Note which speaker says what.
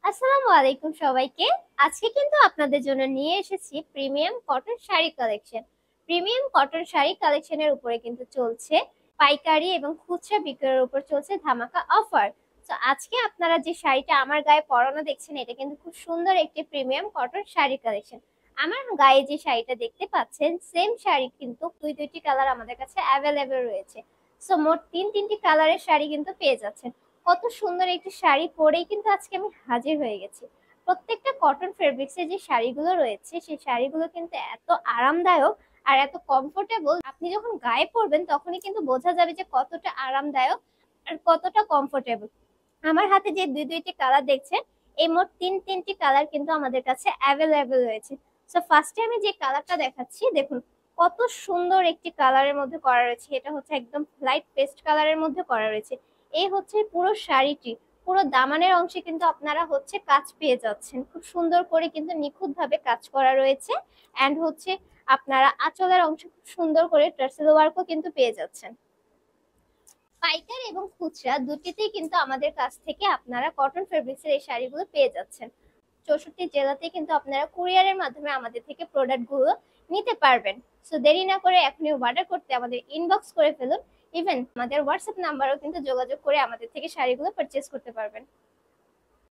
Speaker 1: আসসালামু আলাইকুম সবাইকে। আজকে কিন্তু আপনাদের জন্য নিয়ে এসেছি premium cotton sari collection. Premium cotton sari কালেকশনের উপরে কিন্তু চলছে পাইকারি এবং খুচরা বিক্রয়ের উপর চলছে ধামাকা অফার। তো আজকে আপনারা যে শাড়িটা আমার গায়ে পরানো দেখছেন, এটা কিন্তু খুব সুন্দর একটি প্রিমিয়াম কটন শাড়ি কালেকশন। আমার গায়ে যে শাড়িটা দেখতে পাচ্ছেন, সেম শাড়ি কিন্তু দুইটি কালার আমাদের কাছে অ্যাভেলেবেল রয়েছে। সো মোট তিনটি কালারের শাড়ি কিন্তু পেয়ে যাচ্ছেন। কত সুন্দর একটি শাড়ি পরেই কিন্তু আজকে আমি হাজির হয়ে গেছি। প্রত্যেকটা কটন ফেব্রিক্সের যে শাড়িগুলো রয়েছে, সেই শাড়িগুলো কিন্তু এত আরামদায়ক আর এত কমফোর্টেবল, আপনি যখন গায়ে পরবেন তখনই কিন্তু বোঝা যাবে যে কতটা আরামদায়ক আর কতটা কমফোর্টেবল। আমার হাতে যে দুইটি কালার দেখছেন, এই মোট তিনটি কালার কিন্তু আমাদের কাছে অ্যাভেলেবেল রয়েছে। সো ফার্স্টে আমি যে কালারটা দেখাচ্ছি, দেখুন কত সুন্দর একটি কালারের মধ্যে করা রয়েছে। এটা হচ্ছে একদম লাইট পেস্ট কালারের মধ্যে করা রয়েছে। এই হচ্ছে পুরো শাড়িটি, পুরো দামানের অংশে কিন্তু আপনারা হচ্ছে কাজ পেয়ে যাচ্ছেন। খুব সুন্দর করে কিন্তু নিখুঁত ভাবে কাজ করা রয়েছে। এন্ড হচ্ছে আপনারা আঁচলের অংশে খুব সুন্দর করে টার্সেল ওয়ার্কও কিন্তু পেয়ে যাচ্ছেন। পাইকারি এবং খুচরা দুটিতেই কিন্তু আমাদের কাছ থেকে আপনারা কটন ফেব্রিক্সের এই শাড়িগুলো পেয়ে যাচ্ছেন। 64 জেলাতে কিন্তু আপনারা কুরিয়ারের মাধ্যমে আমাদের থেকে প্রোডাক্টগুলো নিতে পারবেন। সো দেরি না করে এখনই অর্ডার করতে আমাদের ইনবক্স করে ফেলুন। ইভেন আমাদের হোয়াটসঅ্যাপ নাম্বারও কিন্তু যোগাযোগ করে আমাদের থেকে শাড়িগুলো পারচেজ করতে পারবেন।